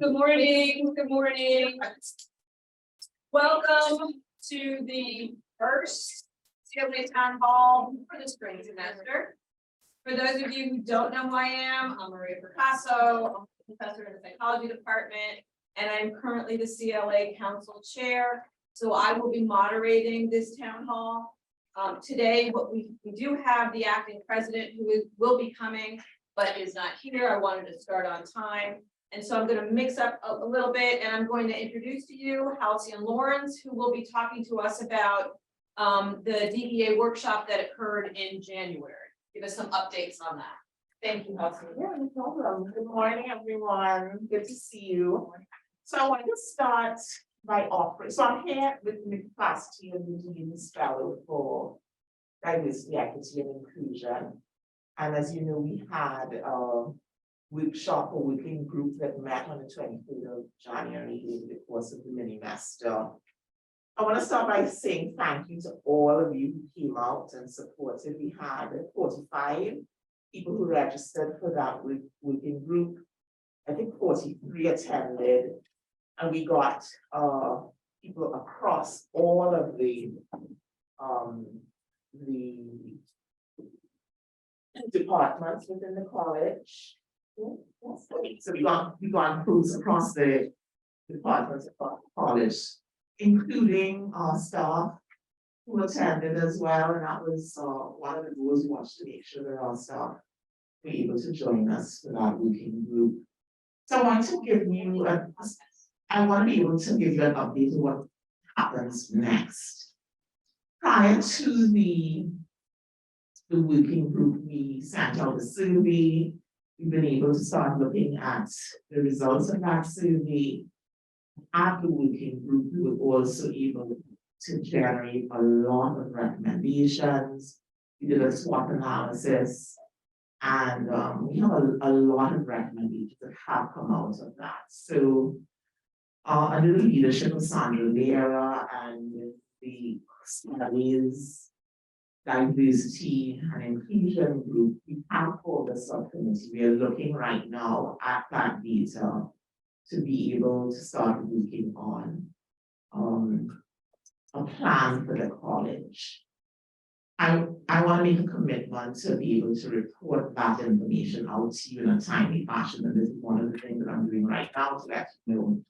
Good morning. Good morning. Welcome to the first CLA Town Hall for the spring semester. For those of you who don't know who I am, I'm Maria Picasso. I'm a professor in the psychology department, and I'm currently the CLA Council Chair. So I will be moderating this town hall. Today, we do have the acting president who will be coming, but is not here. I wanted to start on time. And so I'm going to mix up a little bit, and I'm going to introduce to you Halcyon Lawrence, who will be talking to us about the DEA workshop that occurred in January. Give us some updates on that. Thank you, Halcyon. Yeah, no problem. Good morning, everyone. Good to see you. So I want to start by offering. So I'm here with the capacity of the Dean's Fellow for Diversity, Equity, and Inclusion. And as you know, we had a workshop or working group that met on the 23rd of January over the course of the mini-master. I want to start by saying thank you to all of you who came out and supported. We had 45 people who registered for that working group. I think 43 attended, and we got people across all of the departments within the college. So we got crews across the departments of the college, including staff who attended as well. And that was one of the goals we wanted to make sure that our staff were able to join us for that working group. So I want to give you I want to be able to give you an update on what happens next. Prior to the working group, we sent out a survey. We've been able to start looking at the results of that survey. At the working group, we were also able to generate a lot of recommendations. We did a SWOT analysis, and we have a lot of recommendations that have come out of that. So under the leadership of Sandra Lera and the studies, diversity and inclusion group, we have called the subcommittee. We are looking right now at that data to be able to start working on a plan for the college. I want to make a commitment to be able to report that information out to you in a timely fashion, and this is one of the things that I'm doing right now to let you know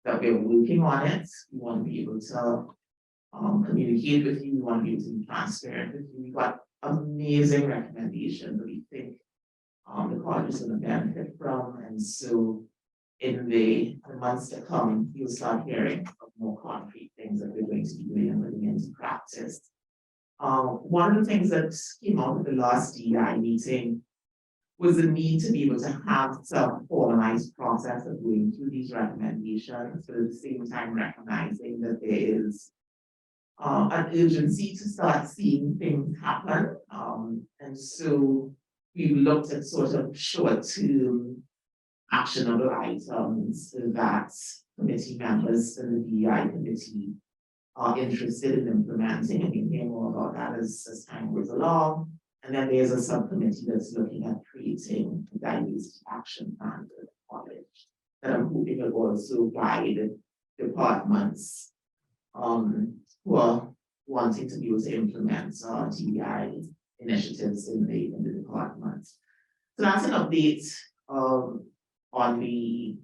that we're working on it. We want to be able to communicate with you. We want to be able to be transparent with you. We got amazing recommendations that we think the college is going to benefit from, and so in the months to come, you'll start hearing of more concrete things that we're going to be doing and putting into practice. One of the things that came out of the last DEI meeting was the need to be able to have some formalized process of going through these recommendations, but at the same time recognizing that there is an urgency to start seeing things happen. And so we've looked at sort of short-term actionable items that committee members in the DEI committee are interested in implementing, and we can hear more about that as time goes along. And then there's a subcommittee that's looking at creating a diversity action plan for the college that I'm hoping will also guide departments who are wanting to be able to implement DEI initiatives in the departments. So that's an update on the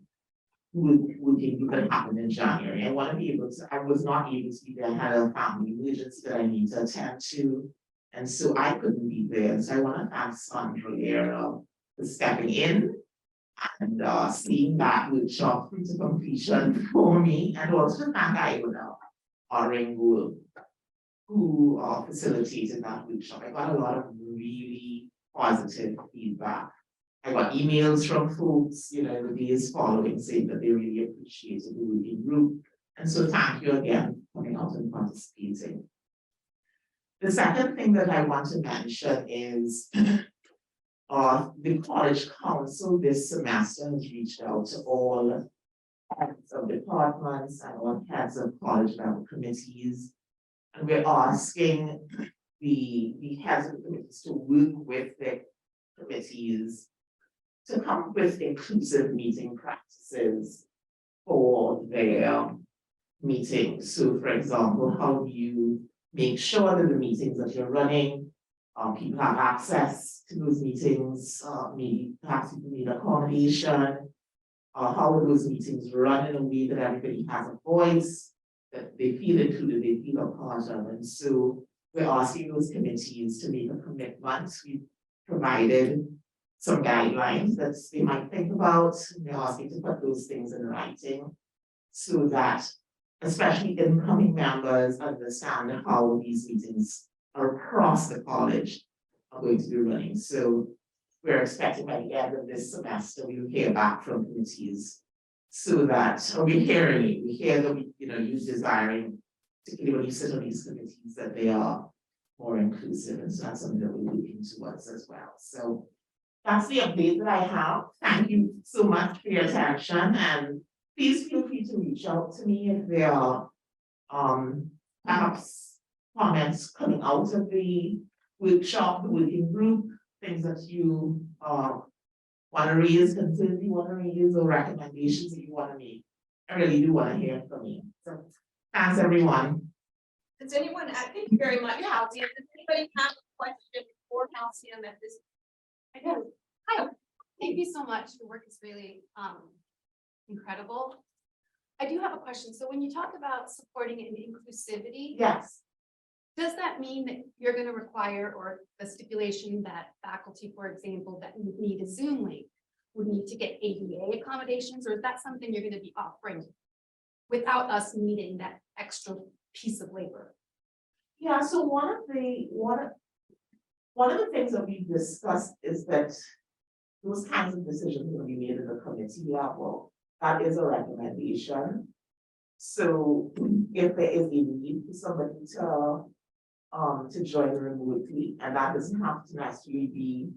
working group that happened in January. I want to be able to, I was not able to be there. I had a family emergency that I need to attend to, and so I couldn't be there. So I want to thank Sandra Lera for stepping in and seeing that workshop through to completion for me, and also to thank Iona Orengo, who facilitated that workshop. I got a lot of really positive feedback. I got emails from folks, the days following, saying that they really appreciated the working group. And so thank you again for coming out and participating. The second thing that I want to mention is the College Council this semester has reached out to all heads of departments and all heads of college level committees. And we're asking the heads of committees to work with the committees to come up with inclusive meeting practices for their meetings. So for example, how do you make sure that the meetings that you're running, people have access to those meetings, maybe perhaps you need accommodation, how are those meetings run in a way that everybody has a voice, that they feel included, they feel a part of. And so we're asking those committees to make a commitment. We've provided some guidelines that they might think about. We're asking to put those things in writing so that especially incoming members understand how these meetings across the college are going to be running. So we're expecting by the end of this semester, we will hear back from committees so that, or we hear that you're desiring, particularly when you sit on these committees, that they are more inclusive, and so that's something that we're looking towards as well. So that's the update that I have. Thank you so much for your attention, and please feel free to reach out to me if there are perhaps comments coming out of the workshop, the working group, things that you want to raise, concerns you want to raise, or recommendations that you want to make. I really do want to hear from you. So thanks everyone. Does anyone, thank you very much, Halcyon. Does anybody have a question for Halcyon at this? I know. Hi, thank you so much. Your work is really incredible. I do have a question. So when you talk about supporting an inclusivity, Yes. does that mean that you're going to require, or the stipulation that faculty, for example, that need a Zoom link would need to get ADA accommodations, or is that something you're going to be offering without us needing that extra piece of labor? Yeah, so one of the things that we've discussed is that those kinds of decisions will be made at the committee level. That is a recommendation. So if there is a need for somebody to join remotely, and that doesn't have to necessarily be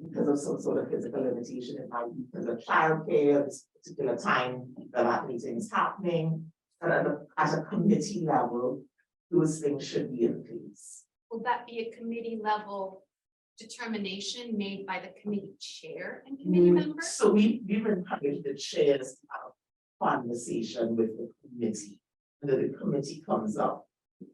because of some sort of physical limitation, it might be because of childcare at this particular time that meeting is happening. But at a committee level, those things should be in place. Will that be a committee level determination made by the committee chair and committee members? So we've encouraged the chairs to have a conversation with the committee, and then the committee comes up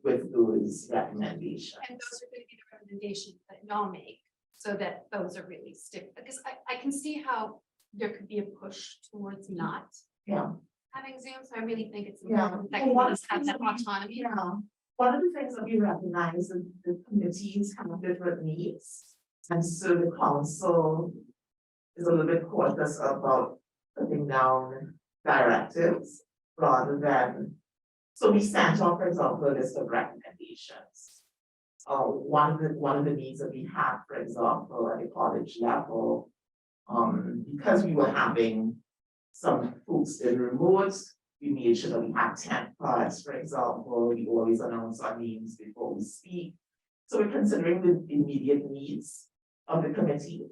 with those recommendations. And those are going to be the recommendations that y'all make, so that those are really stick, because I can see how there could be a push towards not having Zoom, so I really think it's important that committees have that autonomy. Yeah. One of the things that we recognize is the committees have different needs. And so the council is a little bit cautious about putting down directives rather than, so we sent off, for example, a list of recommendations. One of the needs that we had, for example, at the college level, because we were having some folks in remote, we made sure that we had 10 cards, for example. We always announce our names before we speak. So we're considering the immediate needs of the committee.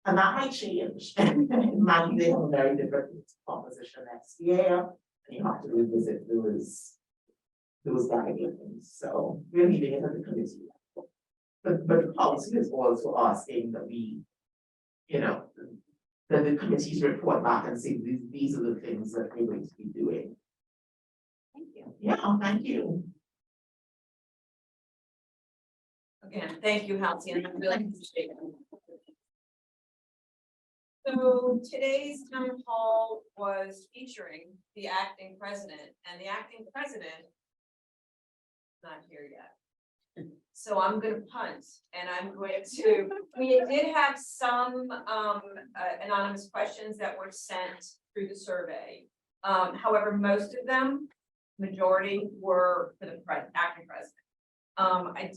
And that might change. It might be they have a very different composition next year, and you have to revisit those guidelines. So we're leaving it at the committee level. But the policy is also asking that we, that the committees report back and say these are the things that we're going to be doing. Thank you. Yeah, thank you. Again, thank you, Halcyon. I really appreciate it. So today's town hall was featuring the acting president, and the acting president is not here yet. So I'm going to punt, and I'm going to, we did have some anonymous questions that were sent through the survey. However, most of them, majority, were for the acting president.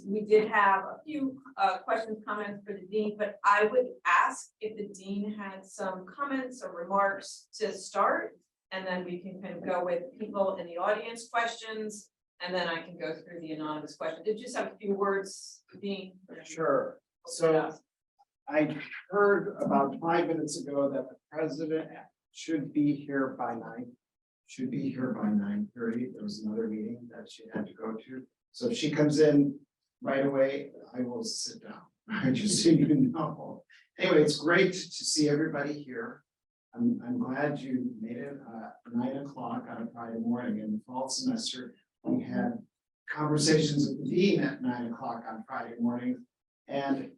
We did have a few questions, comments for the dean, but I would ask if the dean had some comments or remarks to start, and then we can kind of go with people in the audience questions. And then I can go through the anonymous question. Did you just have a few words, Dean? Sure. So I heard about 5 minutes ago that the president should be here by 9:30. There was another meeting that she had to go to. So if she comes in right away, I will sit down. Just so you know. Anyway, it's great to see everybody here. I'm glad you made it 9 o'clock on a Friday morning. In the fall semester, we had conversations with the dean at 9 o'clock on Friday morning. And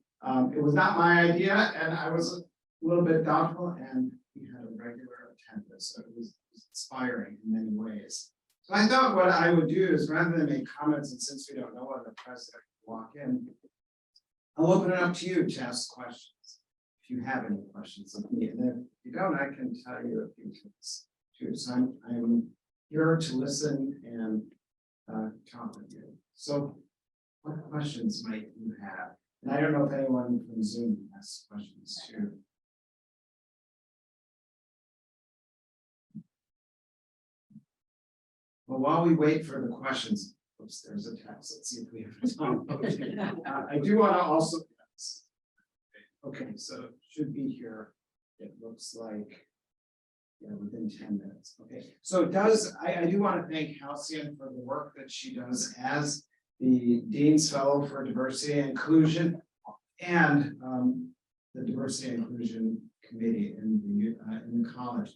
it was not my idea, and I was a little bit doubtful, and we had a regular attendance, so it was inspiring in many ways. So I thought what I would do is, rather than make comments, and since we don't know when the president will walk in, I'll open it up to you to ask questions, if you have any questions of me. And if you don't, I can tell you a few things too. So I'm here to listen and talk with you. So what questions might you have? And I don't know if anyone from Zoom has questions too. Well, while we wait for the questions, oops, there's a text. Let's see if we have time. Okay. I do want to also. Okay, so it should be here. It looks like. Yeah, within 10 minutes. Okay, so I do want to thank Halcyon for the work that she does as the Dean's Fellow for Diversity and Inclusion and the Diversity and Inclusion Committee in the college.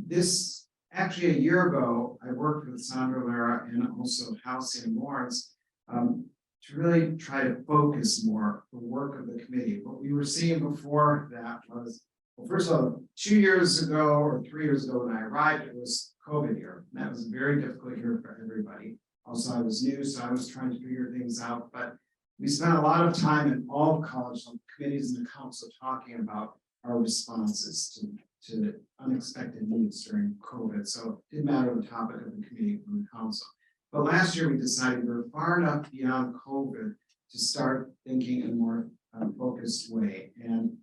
This actually a year ago, I worked with Sandra Lara and also Halcyon Lawrence to really try to focus more the work of the committee. What we were seeing before that was, well, first of all, 2 years ago or 3 years ago when I arrived, it was COVID year. And that was a very difficult year for everybody. Also, I was new, so I was trying to figure things out. But we spent a lot of time in all college committees and the council talking about our responses to unexpected needs during COVID. So it didn't matter the topic of the committee from the council. But last year we decided we were far enough beyond COVID to start thinking in a more focused way. And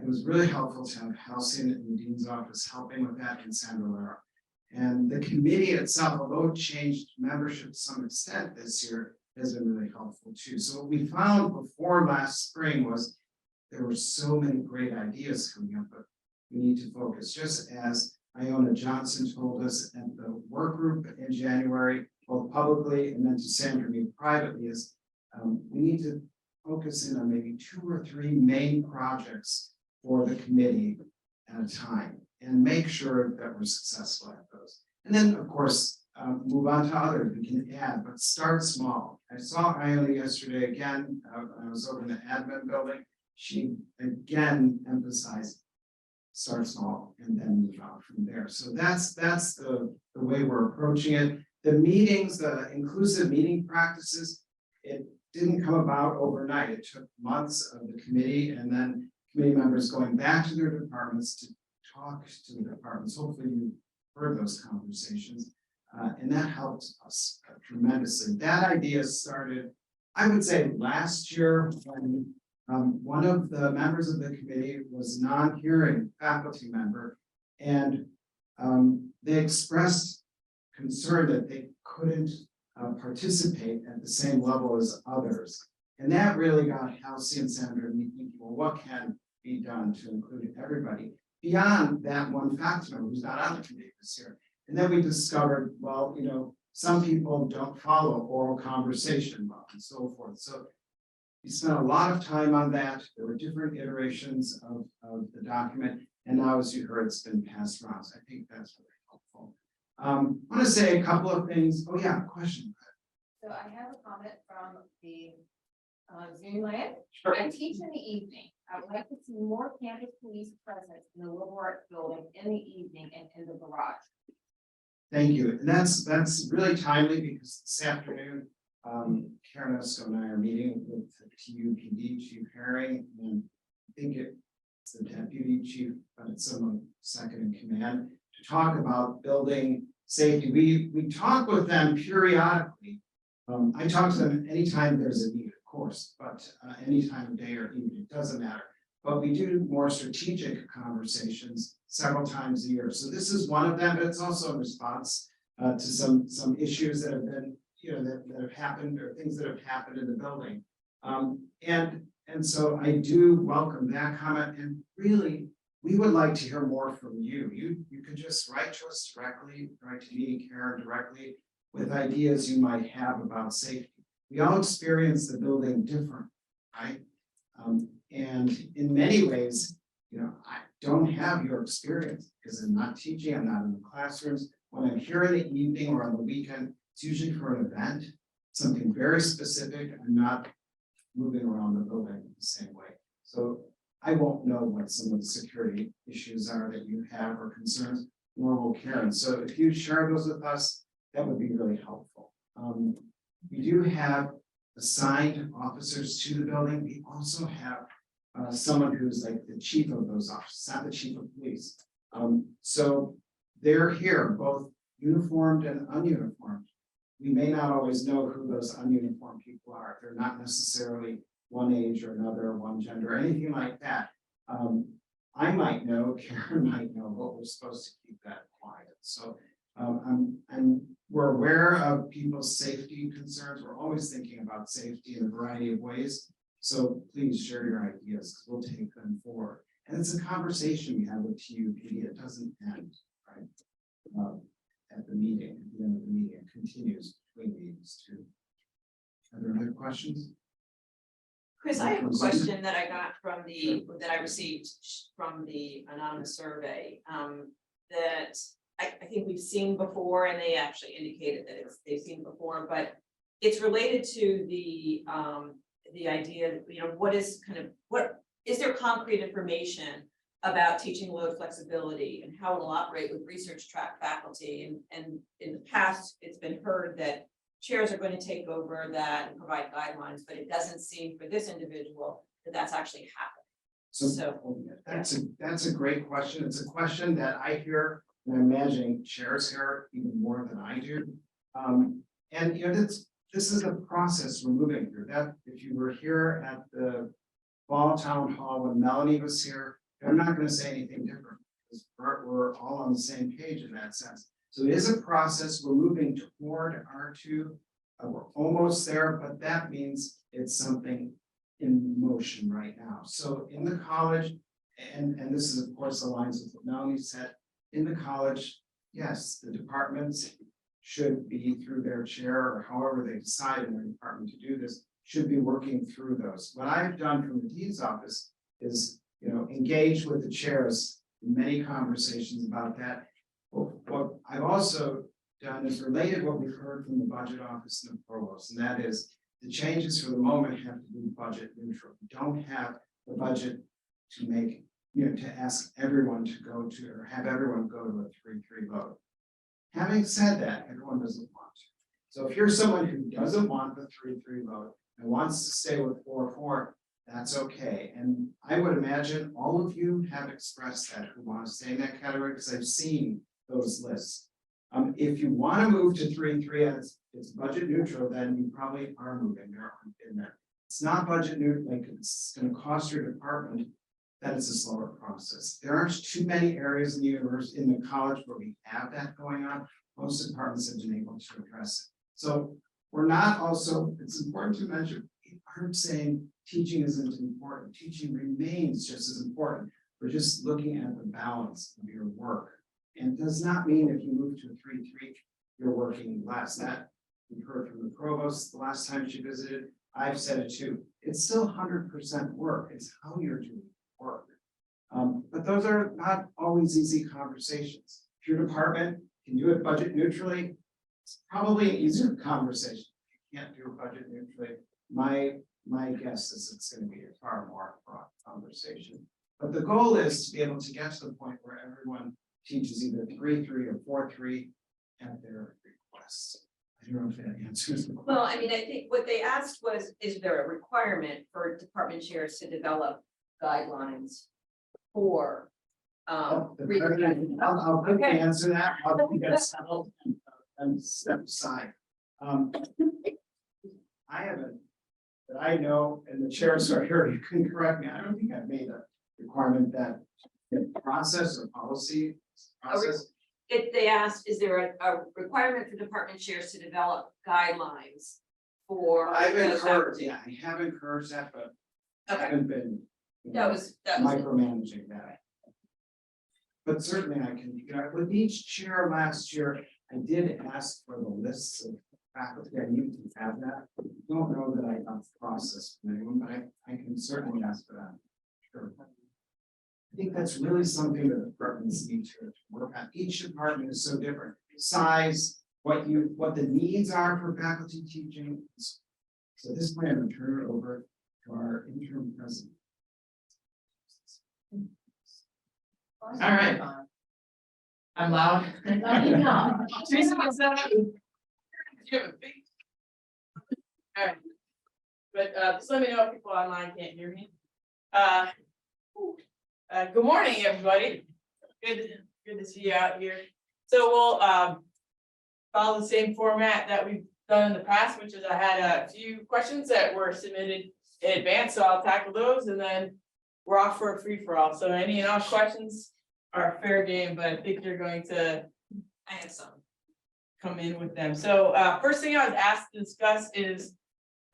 it was really helpful to have Halcyon in the dean's office helping with that and Sandra Lara. And the committee itself, although it changed membership to some extent this year, has been really helpful too. So what we found before last spring was there were so many great ideas coming up, but we need to focus. Just as Iona Johnson told us at the work group in January, both publicly and then to Sandra and me privately, is we need to focus in on maybe 2 or 3 main projects for the committee at a time and make sure that we're successful at those. And then, of course, move on to others we can add, but start small. I saw Iona yesterday again. I was over in the admin building. She again emphasized start small and then move on from there. So that's the way we're approaching it. The meetings, the inclusive meeting practices, it didn't come about overnight. It took months of the committee and then committee members going back to their departments to talk to the departments. Hopefully you heard those conversations and that helped us tremendously. That idea started, I would say, last year when one of the members of the committee was a non-hearing faculty member, and they expressed concern that they couldn't participate at the same level as others. And that really got Halcyon and Sandra and me thinking, well, what can be done to include everybody beyond that one faculty member who's not on the committee this year? And then we discovered, well, you know, some people don't follow oral conversation well and so forth. So we spent a lot of time on that. There were different iterations of the document. And now, as you heard, it's been passed around. So I think that's really helpful. I want to say a couple of things. Oh yeah, question. So I have a comment from the Zoom land. Sure. I teach in the evening. I would like to see more campus police presence in the liberal arts building in the evening and in the garage. Thank you. And that's really timely because this afternoon, Karen Esco and I are meeting with the TUPD Chief Herring, and I think it's the deputy chief, but it's someone second in command, to talk about building safety. We talk with them periodically. I talk to them anytime there's a need, of course, but any time of day or evening, it doesn't matter. But we do more strategic conversations several times a year. So this is one of them, but it's also in response to some issues that have been, you know, that have happened or things that have happened in the building. And so I do welcome that comment, and really, we would like to hear more from you. You could just write to us directly, write to me and Karen directly with ideas you might have about safety. We all experience the building different, right? And in many ways, you know, I don't have your experience because I'm not teaching, I'm not in the classrooms. When I'm here in the evening or on the weekend, it's usually for an event, something very specific. I'm not moving around the building the same way. So I won't know what some of the security issues are that you have or concerns, nor will Karen. So if you share those with us, that would be really helpful. We do have assigned officers to the building. We also have someone who's like the chief of those officers, not the chief of police. So they're here, both uniformed and ununiformed. We may not always know who those ununiformed people are. They're not necessarily one age or another, one gender, anything like that. I might know, Karen might know, but we're supposed to keep that quiet. So we're aware of people's safety concerns. We're always thinking about safety in a variety of ways. So please share your ideas because we'll take them forward. And it's a conversation we have with TUP. It doesn't end, right? At the meeting, at the end of the meeting, it continues between meetings too. Are there other questions? Chris, I have a question that I got from that I received from the anonymous survey, that I think we've seen before, and they actually indicated that they've seen before, but it's related to the idea that, you know, what is there concrete information about teaching load flexibility and how it'll operate with research track faculty, and in the past, it's been heard that chairs are going to take over that and provide guidelines, but it doesn't seem for this individual that that's actually happening. So that's a great question. It's a question that I hear, and I'm imagining chairs hear even more than I do. And you know, this is a process we're moving through. That if you were here at the fall town hall when Melanie was here, they're not going to say anything different because we're all on the same page in that sense. So it is a process. We're moving toward R2. We're almost there, but that means it's something in motion right now. So in the college, and this is of course aligns with what Melanie said, in the college, yes, the departments should be through their chair or however they decide in their department to do this, should be working through those. What I've done from the dean's office is, you know, engage with the chairs in many conversations about that. What I've also done is related what we've heard from the budget office and the provost, and that is the changes for the moment have to be budget neutral. We don't have the budget to make, you know, to ask everyone to go to or have everyone go to a 3-3 vote. Having said that, everyone doesn't want to. So if you're someone who doesn't want the 3-3 vote and wants to stay with 4-4, that's okay. And I would imagine all of you have expressed that who want to stay in that category because I've seen those lists. If you want to move to 3-3 and it's budget neutral, then you probably are moving there in there. It's not budget neutral, like it's going to cost your department. That is a slower process. There aren't too many areas in the universe, in the college where we have that going on. Most departments have been able to address it. So we're not also, it's important to mention, we aren't saying teaching isn't important. Teaching remains just as important. We're just looking at the balance of your work. And it does not mean if you move to a 3-3, you're working less. That we heard from the provost the last time she visited. I've said it too. It's still 100% work. It's how you're doing work. But those are not always easy conversations. If your department can do it budget neutrally, it's probably an easier conversation. If you can't do it budget neutrally, my guess is it's going to be a far more broad conversation. But the goal is to be able to get to the point where everyone teaches either 3-3 or 4-3 at their request. I don't know if that answers the question. well, I mean, I think what they asked was, is there a requirement for department chairs to develop guidelines for I'll quickly Okay. answer that. I'll get settled and step aside. I haven't, that I know, and the chairs are here, you can correct me. I don't think I've made a requirement that the process or policy process. They asked, is there a requirement for department chairs to develop guidelines for? I've those encouraged, activities? yeah, I have encouraged that, but I Okay, haven't been. You that know, was it. micromanaging that. But certainly I can, you know, with each chair last year, I did ask for the lists of faculty. I need to have that. I don't know that I got the process from anyone, but I can certainly ask for that. Sure. think that's really something that departments need to work on. Each department is so different. Size, what the needs are for faculty teaching. So this point, I'm gonna turn it over to our interim president. All right. I'm loud. Teresa gets that. You have a big. All right. But just let me know if people online can't hear me. Good morning, everybody. Good to see you out here. So we'll follow the same format that we've done in the past, which is I had a few questions that were submitted in advance, so I'll tackle those and then we're off for a free-for-all. So any and all questions are fair game, but I think you're going to I have some. come in with them. So first thing I was asked to discuss is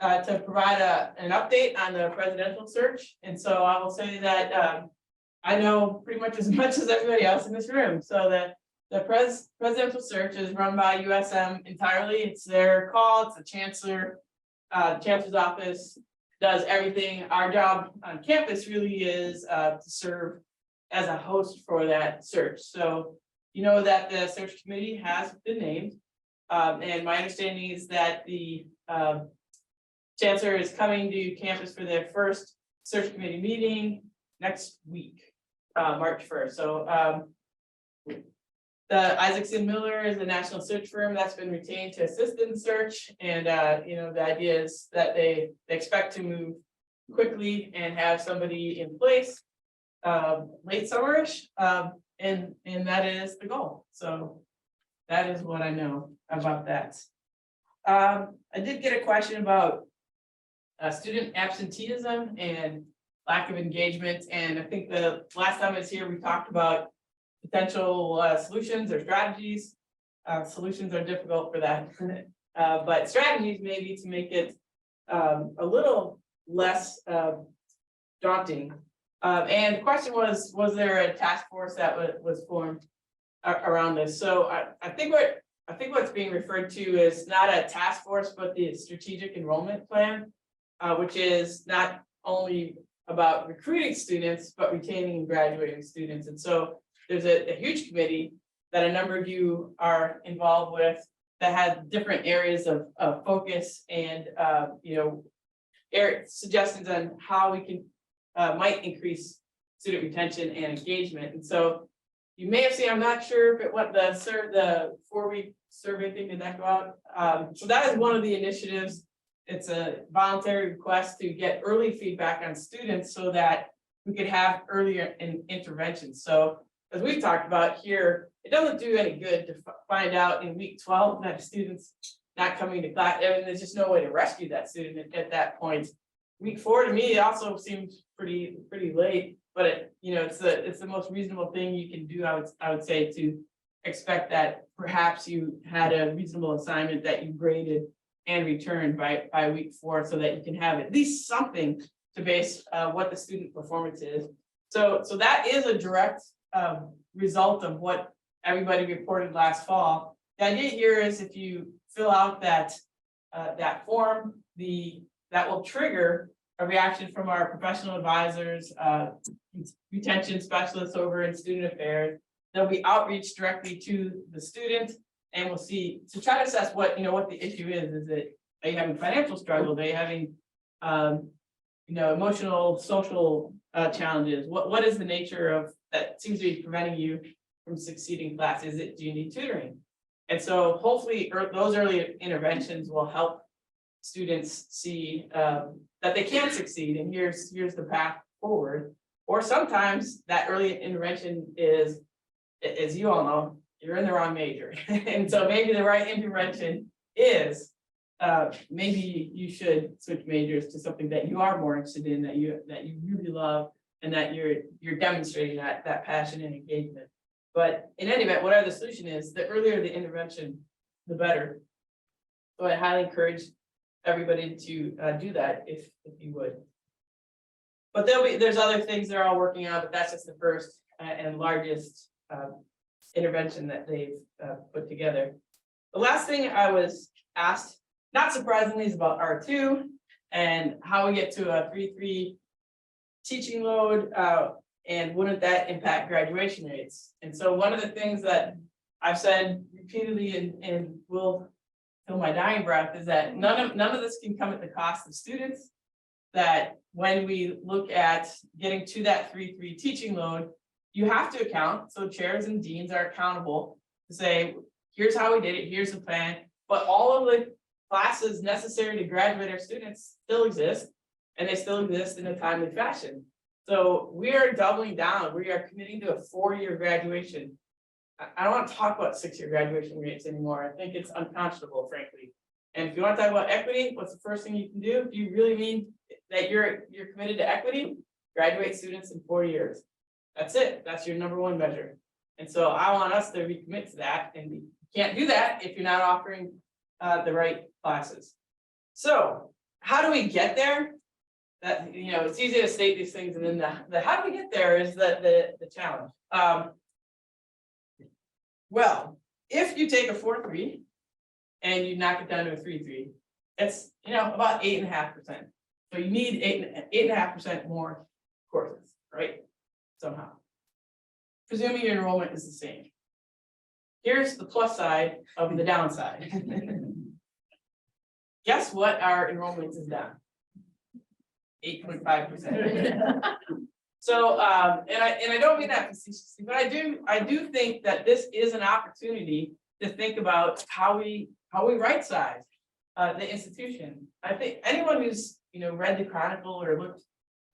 to provide an update on the presidential search. And so I will say that I know pretty much as everybody else in this room. So that the presidential search is run by USM entirely. It's their call. It's the chancellor's office does everything. Our job on campus really is to serve as a host for that search. So you know that the search committee has been named. And my understanding is that the chancellor is coming to campus for their first search committee meeting next week, March 1st. So the Isaacson Miller is a national search firm that's been retained to assist in the search. And you know, the idea is that they expect to move quickly and have somebody in place late summerish. And that is the goal. So that is what I know about that. I did get a question about student absenteeism and lack of engagement. And I think the last time I was here, we talked about potential solutions or strategies. Solutions are difficult for that, but strategies maybe to make it a little less daunting. And the question was there a task force that was formed around this? So I think what's being referred to is not a task force, but the strategic enrollment plan, which is not only about recruiting students, but retaining and graduating students. And so there's a huge committee that a number of you are involved with that has different areas of focus and you know, suggestions on how we can might increase student retention and engagement. And so you may have seen, I'm not sure if it went the 4-week survey thing, did that go out? So that is one of the initiatives. It's a voluntary request to get early feedback on students so that we could have earlier interventions. So as we've talked about here, it doesn't do any good to find out in week 12 that a student's not coming to class. I mean, there's just no way to rescue that student at that point. Week 4 to me, it also seems pretty late, but it, you know, it's the most reasonable thing you can do. I would say to expect that perhaps you had a reasonable assignment that you graded and returned by week 4, so that you can have at least something to base what the student performance is. So that is a direct result of what everybody reported last fall. The idea here is if you fill out that form, that will trigger a reaction from our professional advisors, retention specialists over in student affairs. There'll be outreach directly to the student, and we'll see to try to assess what the issue is. Is it, are you having financial struggles? Are you having emotional, social challenges? What is the nature of that seems to be preventing you from succeeding class? Is it, do you need tutoring? And so hopefully those early interventions will help students see that they can succeed, and here's the path forward. Or sometimes that early intervention is, as you all know, you're in the wrong major. And so maybe the right intervention is maybe you should switch majors to something that you are more interested in, that you really love, and that you're demonstrating that passion and engagement. But in any event, whatever the solution is, the earlier the intervention, the better. So I highly encourage everybody to do that if you would. But there's other things they're all working on, but that's just the first and largest intervention that they've put together. The last thing I was asked, not surprisingly, is about R2 and how we get to a 3-3 teaching load. And wouldn't that impact graduation rates? And so one of the things that I've said repeatedly and will till my dying breath is that none of this can come at the cost of students. That when we look at getting to that 3-3 teaching load, you have to account, so chairs and deans are accountable to say, here's how we did it, here's the plan, but all of the classes necessary to graduate our students still exist, and they still exist in a timely fashion. So we are doubling down, we are committing to a 4-year graduation. I don't want to talk about 6-year graduation rates anymore, I think it's unconscionable, frankly. And if you want to talk about equity, what's the first thing you can do? Do you really mean that you're committed to equity? Graduate students in 4 years. That's it, that's your #1 measure. And so I want us to recommit to that, and we can't do that if you're not offering the right classes. So how do we get there? That, it's easy to state these things, and then the how do we get there is the challenge. Well, if you take a 4-3 and you knock it down to a 3-3, it's about 8.5%. So you need 8.5% more courses, right? Somehow. Presuming your enrollment is the same. Here's the plus side of the downside. Guess what our enrollment is down? 8.5%. So and I don't mean that facetiously, but I do think that this is an opportunity to think about how we right size the institution. I think anyone who's read the Chronicle or looked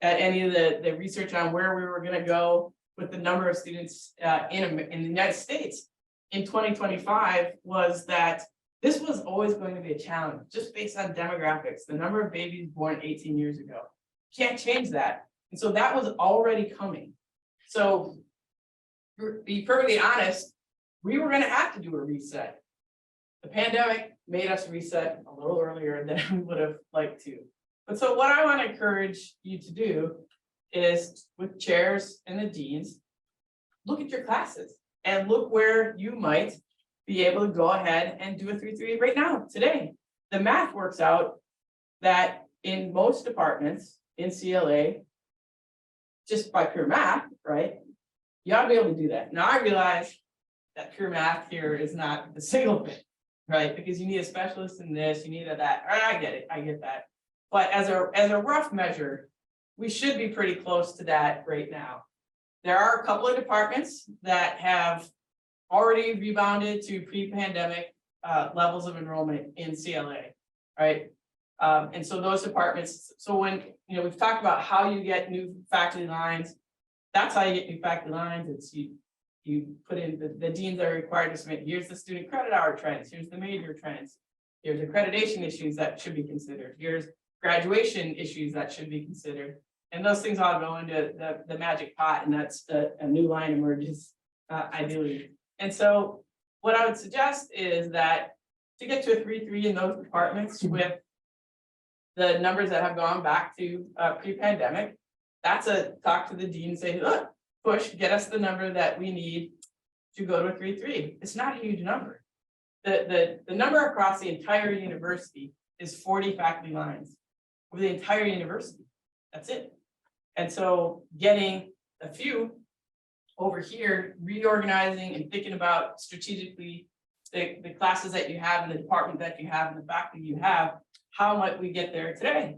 at any of the research on where we were going to go with the number of students in the United States in 2025 was that this was always going to be a challenge just based on demographics, the number of babies born 18 years ago. Can't change that. And so that was already coming. So to be perfectly honest, we were going to have to do a reset. The pandemic made us reset a little earlier than we would have liked to. But so what I want to encourage you to do is with chairs and the deans, look at your classes and look where you might be able to go ahead and do a 3-3 right now, today. The math works out that in most departments in CLA, just by pure math, right? You ought to be able to do that. Now I realize that pure math here is not the single thing, right? Because you need a specialist in this, you need a that. I get it, I get that. But as a rough measure, we should be pretty close to that right now. There are a couple of departments that have already rebounded to pre-pandemic levels of enrollment in CLA, right? And so those departments, so when, we've talked about how you get new faculty lines, that's how you get new faculty lines. It's you put in the deans are required to submit, here's the student credit hour trends, here's the major trends, here's accreditation issues that should be considered, here's graduation issues that should be considered. And those things all go into the magic pot, and that's a new line emerges ideally. And so what I would suggest is that to get to a 3-3 in those departments with the numbers that have gone back to pre-pandemic, that's a talk to the dean and say, look, push, get us the number that we need to go to a 3-3. It's not a huge number. The number across the entire university is 40 faculty lines over the entire university. That's it. And so getting a few over here, reorganizing and thinking about strategically the classes that you have and the department that you have and the faculty you have, how might we get there today?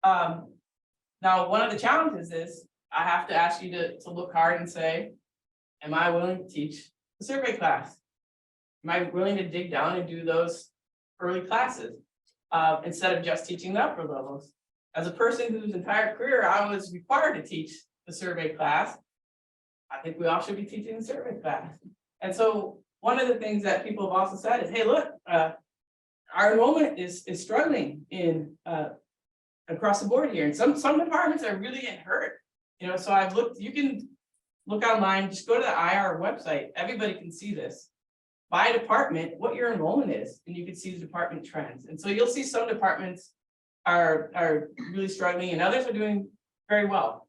Now, one of the challenges is I have to ask you to look hard and say, am I willing to teach the survey class? Am I willing to dig down and do those early classes instead of just teaching the upper levels? As a person whose entire career I was required to teach the survey class, I think we all should be teaching the survey class. And so one of the things that people have also said is, hey, look, our enrollment is struggling in across the board here. And some departments are really getting hurt. So I've looked, you can look online, just go to the IR website. Everybody can see this by department, what your enrollment is, and you can see the department trends. And so you'll see some departments are really struggling and others are doing very well.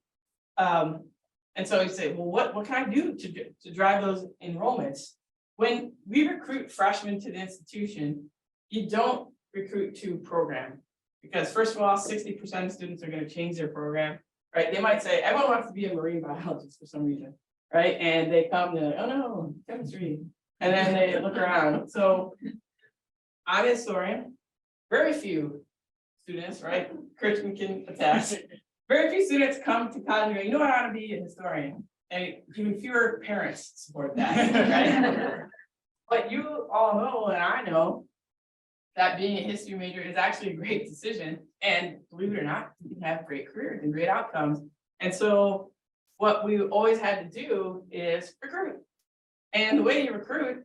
And so you say, well, what can I do to drive those enrollments? When we recruit freshmen to the institution, you don't recruit to program, because first of all, 60% of students are going to change their program. right? They might say, everyone wants to be a marine biologist for some reason, right? And they come, they're like, oh no, chemistry. And then they look around. So I'm a historian, very few students, right? Christian can attest. Very few students come to college and go, you know what, I want to be a historian. And even fewer parents support that, right? But you all know, and I know, that being a history major is actually a great decision. And believe it or not, you can have great careers and great outcomes. And so what we always had to do is recruit. And the way you recruit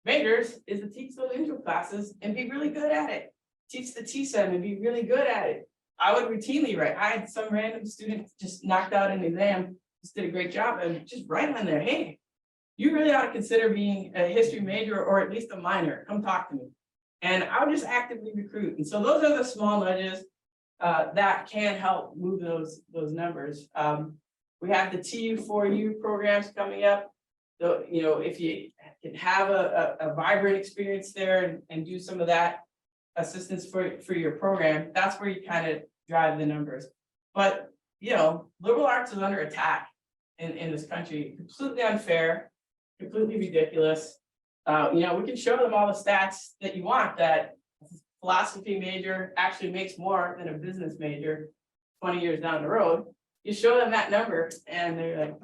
majors is to teach those intro classes and be really good at it. Teach the TSEM and be really good at it. I would routinely write. I had some random student just knocked out an exam, just did a great job, and just write on there, hey, you really ought to consider being a history major or at least a minor. Come talk to me. And I would just actively recruit. And so those are the small nudges that can help move those numbers. We have the TU4U programs coming up. So, you know, if you can have a vibrant experience there and do some of that assistance for your program, that's where you kind of drive the numbers. But, you know, liberal arts is under attack in this country, completely unfair, completely ridiculous. You know, we can show them all the stats that you want, that philosophy major actually makes more than a business major 20 years down the road. You show them that number and they're like,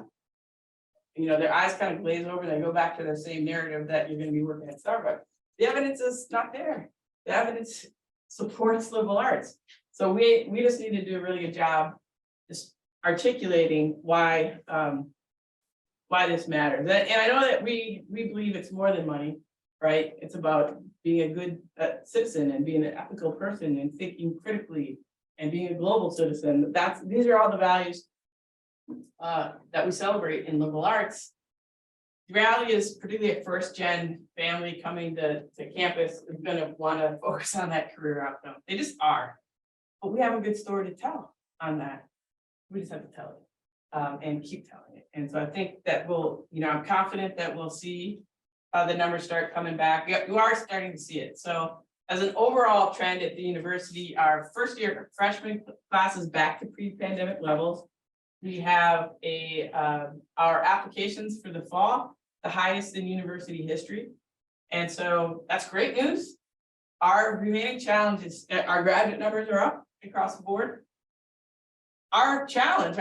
you know, their eyes kind of glaze over and they go back to the same narrative that you're going to be working at Starbucks. The evidence is not there. The evidence supports liberal arts. So we just need to do a really good job just articulating why this matters. And I know that we believe it's more than money, right? It's about being a good citizen and being an ethical person and thinking critically and being a global citizen. These are all the values that we celebrate in liberal arts. The reality is, particularly a first-gen family coming to campus is going to want to focus on that career outcome. They just are. But we have a good story to tell on that. We just have to tell it and keep telling it. And so I think that we'll, you know, I'm confident that we'll see the numbers start coming back. You are starting to see it. So as an overall trend at the university, our first year freshman class is back to pre-pandemic levels. We have our applications for the fall, the highest in university history. And so that's great news. Our remaining challenges, our graduate numbers are up across the board. Our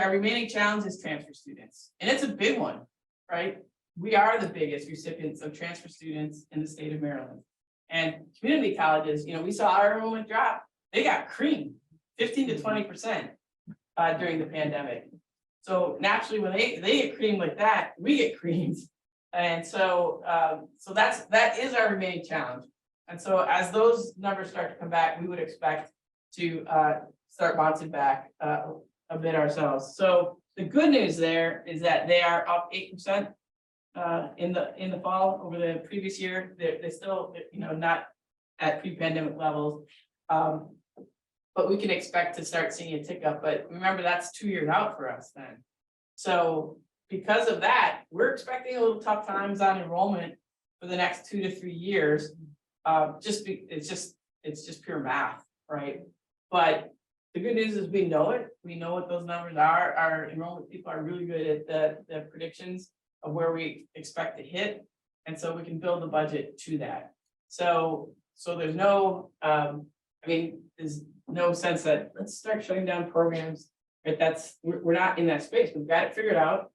remaining challenge is transfer students. And it's a big one, right? We are the biggest recipients of transfer students in the state of Maryland. And community colleges, you know, we saw our enrollment drop. They got creamed 15 to 20% during the pandemic. So naturally, when they get creamed like that, we get creamed. And so that is our remaining challenge. And so as those numbers start to come back, we would expect to start bouncing back a bit ourselves. So the good news there is that they are up 8% in the fall over the previous year. They're still, you know, not at pre-pandemic levels. But we can expect to start seeing a tick up. But remember, that's 2 years out for us then. So because of that, we're expecting a little tough times on enrollment for the next 2 to 3 years. It's just pure math, right? But the good news is we know it. We know what those numbers are. Our enrollment people are really good at the predictions of where we expect to hit. And so we can build the budget to that. So there's no, there's no sense that let's start shutting down programs, right? We're not in that space. We've got it figured out.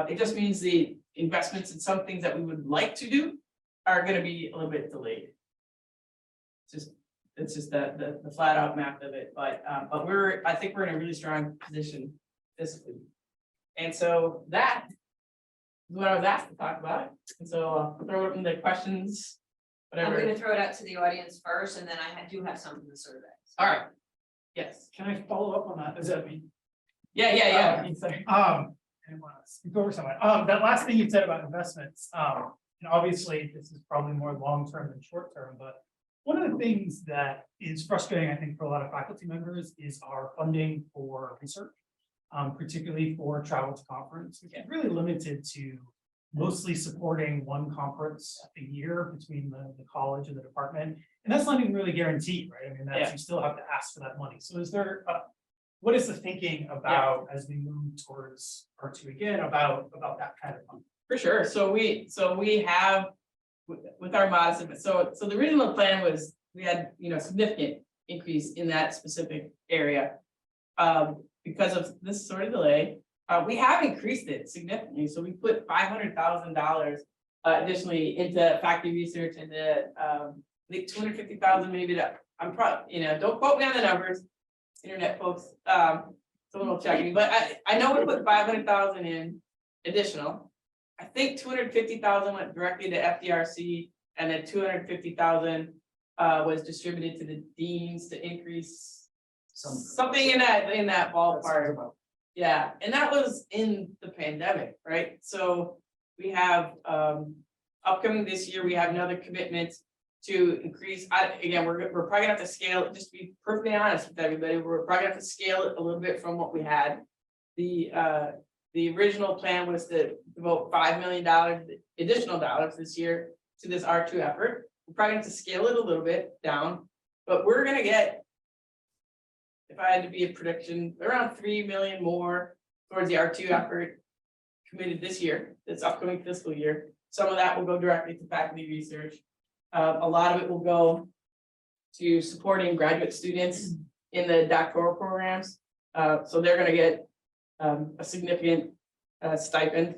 It just means the investments in some things that we would like to do are going to be a little bit delayed. It's just the flat out math of it. But I think we're in a really strong position fiscally. And so that is what I was asked to talk about. And so I'll throw it in the questions. Whatever. I'm going to throw it out to the audience first, and then I do have some in the survey. All right. Yes. Can I follow up on that? Does that mean? Yeah. Sorry. I didn't want to speak over someone. That last thing you said about investments, and obviously this is probably more long-term than short-term, but one of the things that is frustrating, I think, for a lot of faculty members is our funding for research, particularly for travel to conference, which is really limited to mostly supporting one conference a year between the college and the department. And that's not even really guaranteed, right? I mean, you still have to ask for that money. So is there what is the thinking about as we move towards R2 again, about that kind of funding? For sure, so we have, with our modest, so the original plan was, we had, significant increase in that specific area. Because of this sort of delay, we have increased it significantly, so we put $500,000 additionally into faculty research and I think 250,000 maybe that, I'm probably, don't quote me on the numbers, internet folks, someone will check me, but I know we put 500,000 in additional. I think 250,000 went directly to FDRC, and then 250,000 was distributed to the deans to increase something in that ballpark. Yeah, and that was in the pandemic, right? So we have upcoming this year, we have another commitment to increase. Again, we're probably gonna have to scale it, just to be perfectly honest with everybody, we're probably gonna have to scale it a little bit from what we had. The original plan was to devote $5 million additional dollars this year to this R2 effort. We're probably gonna have to scale it a little bit down, but we're gonna get, if I had to be a prediction, around 3 million more towards the R2 effort committed this year, this upcoming fiscal year. Some of that will go directly to faculty research. A lot of it will go to supporting graduate students in the doctoral programs. So they're gonna get a significant stipend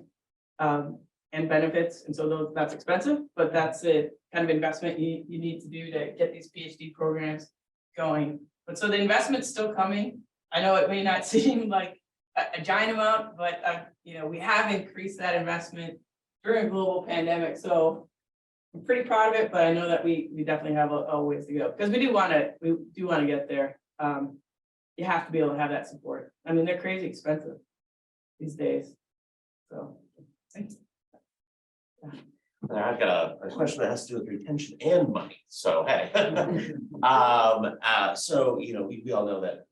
and benefits, and so that's expensive, but that's a kind of investment you need to do to get these PhD programs going. But so the investment's still coming. I know it may not seem like a giant amount, but we have increased that investment during a global pandemic. So I'm pretty proud of it, but I know that we definitely have a ways to go, because we do want to get there. You have to be able to have that support. I mean, they're crazy expensive these days. So thanks. I've got a question that has to do with retention and money, so hey. So, we all know that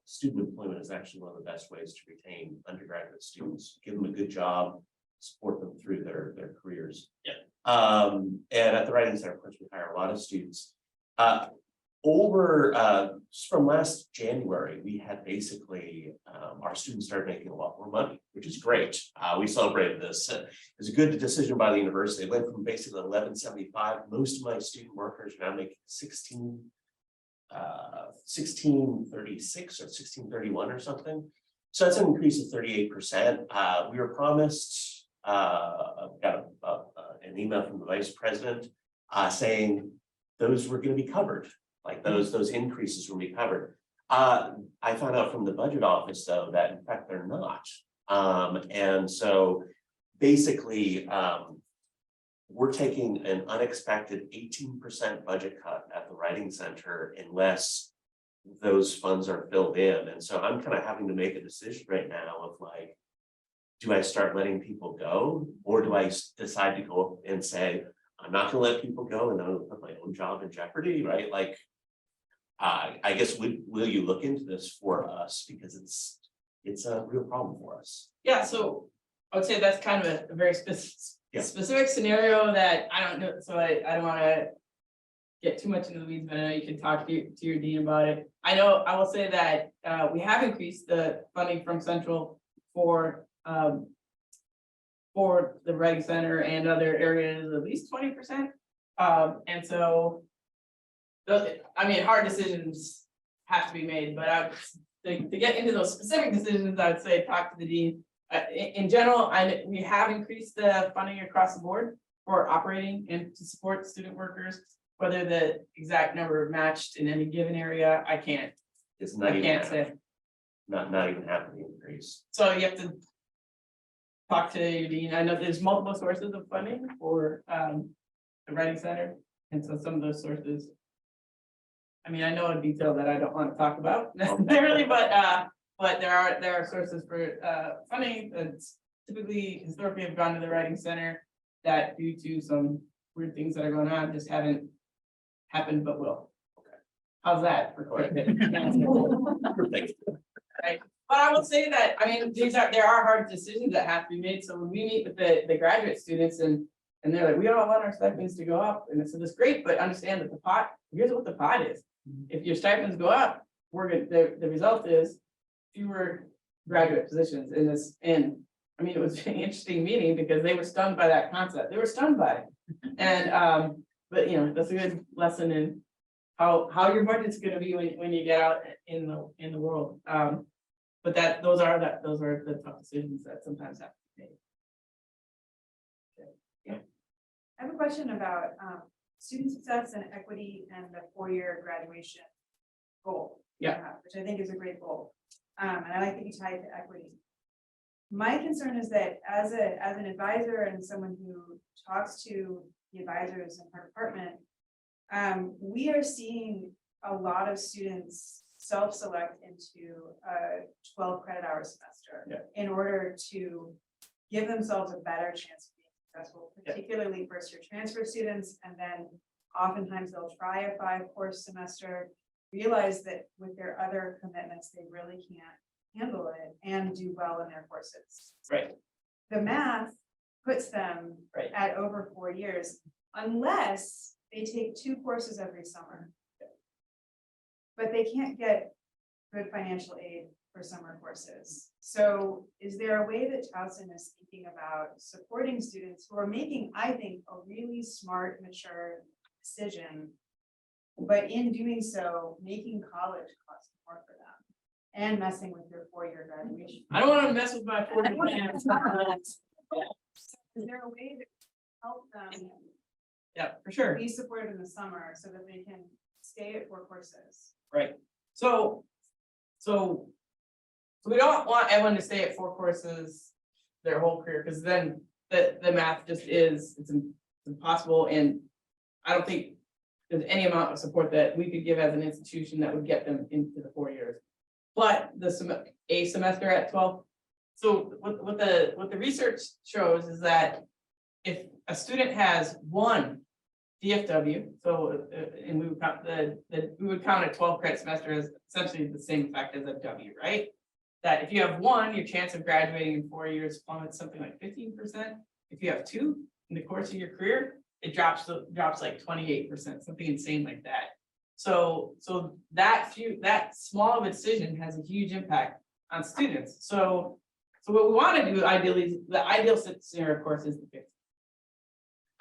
student employment is actually one of the best ways to retain undergraduate students, give them a good job, support them through their careers. Yeah. And at the Writing Center, of course, we hire a lot of students. From last January, we had basically, our students started making a lot more money, which is great. We celebrated this. It was a good decision by the university. It went from basically $11.75. Most of my student workers are now making $16.36 or $16.31 or something. So that's an increase of 38%. We were promised, got an email from the vice president saying those were going to be covered. Like those increases will be covered. I found out from the budget office, though, that in fact they're not. And so basically, we're taking an unexpected 18% budget cut at the Writing Center unless those funds are filled in. And so I'm kind of having to make a decision right now of like, do I start letting people go, or do I decide to go and say, I'm not going to let people go and I'll put my own job in jeopardy, right? Like, I guess, will you look into this for us, because it's a real problem for us. Yeah, so I would say that's kind of a very specific scenario that I don't know, so I don't want to get too much into the weeds, but I know you can talk to your dean about it. I will say that we have increased the funding from Central for the Writing Center and other areas, at least 20%. And so, hard decisions have to be made, but to get into those specific decisions, I would say talk to the dean. In general, we have increased the funding across the board for operating and to support student workers. Whether the exact number matched in any given area, I can't. It's not I can't say. Not even half of the increase. So you have to talk to your dean. I know there's multiple sources of funding for the Writing Center, and so some of those sources. I mean, I know in detail that I don't want to talk about necessarily, but there are sources for funding that's typically historically have gone to the Writing Center that, due to some weird things that are going on, just haven't happened but will. Okay. How's that for quick? Perfect. Right. But I will say that, I mean, there are hard decisions that have to be made. So when we meet with the graduate students and they're like, we don't want our stipends to go up. And so that's great, but understand that here's what the pot is. If your stipends go up, the result is fewer graduate positions in this, and I mean, it was an interesting meeting because they were stunned by that concept. They were stunned by it. And, but you know, that's a good lesson in how your budget's gonna be when you get out in the world. But those are the tough decisions that sometimes have to be made. I have a question about student success and equity and the four-year graduation goal. Yeah. Which I think is a great goal. And I like that you tie it to equity. My concern is that as an advisor and someone who talks to the advisors in our department, we are seeing a lot of students self-select into a 12 credit hour semester in order to give themselves a better chance of being successful, particularly first year transfer students. And then oftentimes they'll try a 5-course semester, realize that with their other commitments, they really can't handle it and do well in their courses. Right. The math puts them at over 4 years, unless they take 2 courses every summer. But they can't get good financial aid for summer courses. So is there a way that Towson is thinking about supporting students who are making, I think, a really smart, mature decision, but in doing so, making college cost more for them and messing with their 4-year graduation? I don't want to mess with my 40 plans. Is there a way to help them Yeah, for sure. be supported in the summer so that they can stay at 4 courses? Right. So we don't want everyone to stay at 4 courses their whole career, because then the math just it's impossible, and I don't think there's any amount of support that we could give as an institution that would get them into the 4 years. But a semester at 12. So what the research shows is that if a student has 1 DFW, so and we would count we would count a 12 credit semester as essentially the same effect as a W, right? That if you have 1, your chance of graduating in 4 years plummets something like 15%. If you have 2 in the course of your career, it drops like 28%, something insane like that. So that small of a decision has a huge impact on students. So what we want to do ideally, the ideal scenario, of course, is the 50.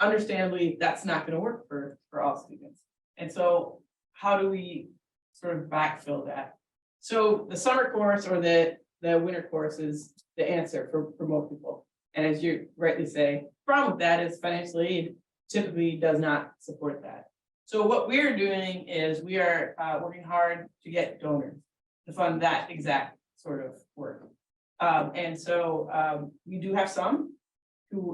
Understandably, that's not going to work for all students. And so how do we sort of backfill that? So the summer course or the winter course is the answer for most people. And as you rightly say, the problem with that is financial aid typically does not support that. So what we're doing is we are working hard to get donors to fund that exact sort of work. And so we do have some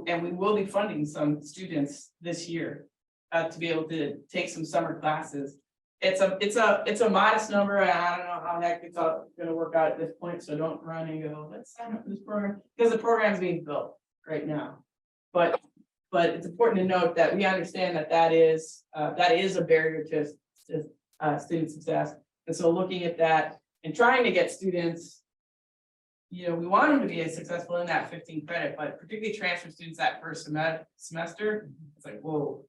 and we will be funding some students this year to be able to take some summer classes. It's a modest number, and I don't know how the heck it's all gonna work out at this point, so don't run and go, let's sign up for this program, because the program is being built right now. But it's important to note that we understand that is a barrier to student success. And so looking at that and trying to get students, you know, we want them to be as successful in that 15 credit, but particularly transfer students that first semester, it's like, whoa,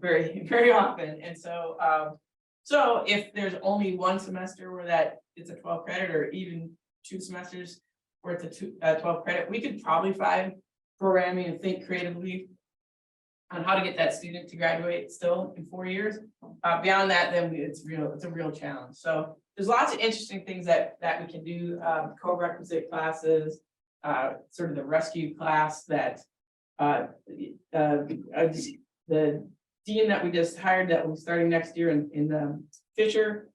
very, very often. And so, so if there's only 1 semester where that it's a 12 credit, or even 2 semesters where it's a 12 credit, we could probably find programming and think creatively on how to get that student to graduate still in 4 years. Beyond that, then it's a real challenge. So there's lots of interesting things that we can do, co-requisite classes, sort of the rescue class that the dean that we just hired that will be starting next year in Fisher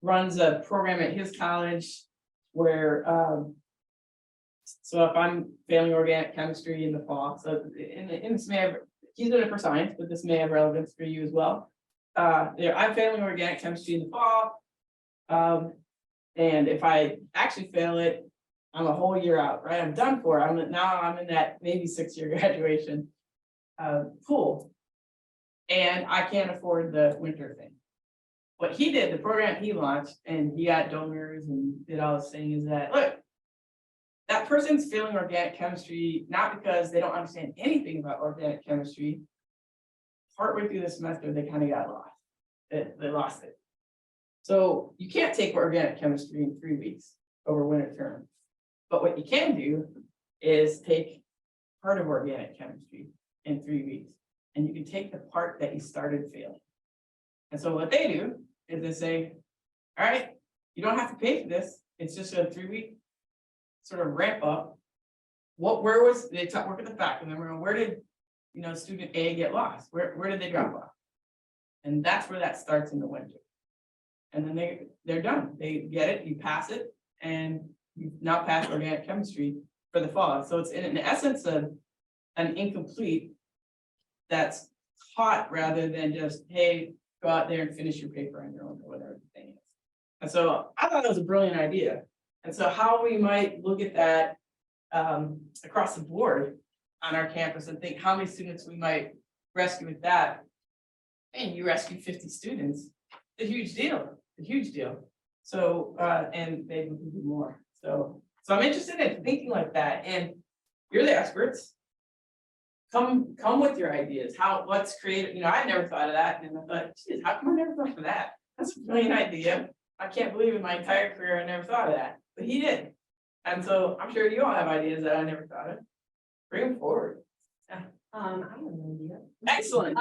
runs a program at his college where so if I'm failing organic chemistry in the fall, so in this may have, he's doing it for science, but this may have relevance for you as well. I'm failing organic chemistry in the fall. And if I actually fail it, I'm a whole year out, right? I'm done for. I'm in that maybe 6-year graduation pool. And I can't afford the winter thing. What he did, the program he launched, and he got donors and did all this thing, is that, look, that person's failing organic chemistry, not because they don't understand anything about organic chemistry. Partway through the semester, they kind of got lost. They lost it. So you can't take organic chemistry in 3 weeks. over winter term. But what you can do is take part of organic chemistry in 3 weeks, and you can take the part that you started failing. And so what they do is they say, all right, you don't have to pay for this, it's just a 3-week sort of ramp up. Where was, they work at the fact, and then we're going, where did, student A get lost? Where did they drop off? And that's where that starts in the winter. And then they're done, they get it, you pass it, and you've now passed organic chemistry for the fall. So it's in essence an incomplete that's taught rather than just, hey, go out there and finish your paper on your own or whatever the thing is. And so I thought that was a brilliant idea. And so how we might look at that across the board on our campus and think how many students we might rescue with that. And you rescue 50 students, it's a huge deal, So, and maybe we can do more. So I'm interested in thinking like that, and you're the experts. Come with your ideas. What's creative? I never thought of that, and I thought, geez, how come I never thought of that? That's a brilliant idea. I can't believe in my entire career I never thought of that, but he did. And so I'm sure you all have ideas that I never thought of. Bring them forward. I have an idea. Excellent.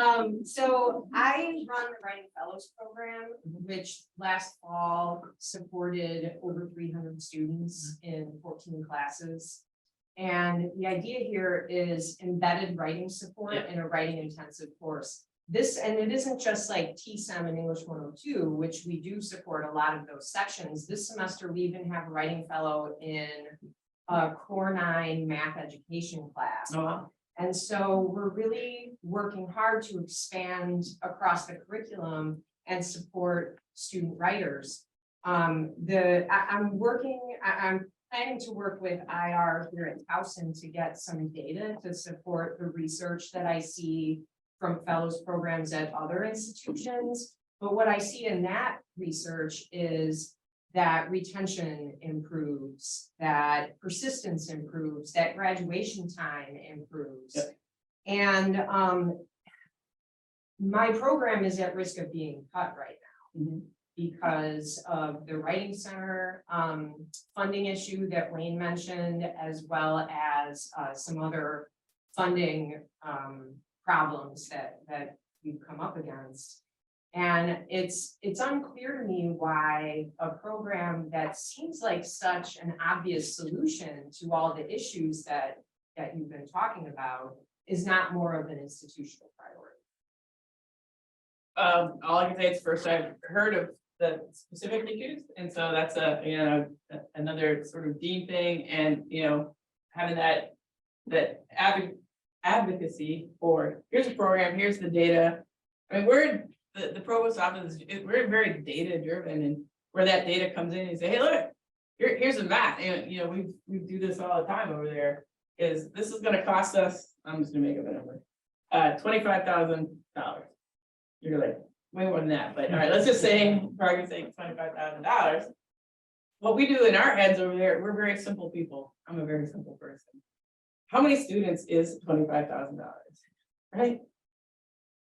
So I run the Writing Fellows Program, which last fall supported over 300 students in 14 classes. And the idea here is embedded writing support in a writing intensive course. And it isn't just like TSEM and English 102, which we do support a lot of those sections. This semester, we even have a writing fellow in a Core 9 math education class. Oh, wow. And so we're really working hard to expand across the curriculum and support student writers. I'm planning to work with IR here at Towson to get some data to support the research that I see from fellows programs at other institutions. But what I see in that research is that retention improves, that persistence improves, that graduation time improves. Yep. And my program is at risk of being cut right now because of the Writing Center funding issue that Wayne mentioned, as well as some other funding problems that we've come up against. And it's unclear to me why a program that seems like such an obvious solution to all the issues that you've been talking about is not more of an institutional priority. All I can say is first I've heard of the specific issues, and so that's another sort of dean thing, and having that advocacy for here's a program, here's the data. I mean, we're the provost office, we're very data driven, and where that data comes in and say, hey, look, here's the math, and we do this all the time over there. Is this is going to cost us? I'm just gonna make up a number, $25,000. You're like way more than that, but all right, let's just say for argument's sake, $25,000. What we do in our heads over there, we're very simple people. I'm a very simple person. How many students is $25,000? Right?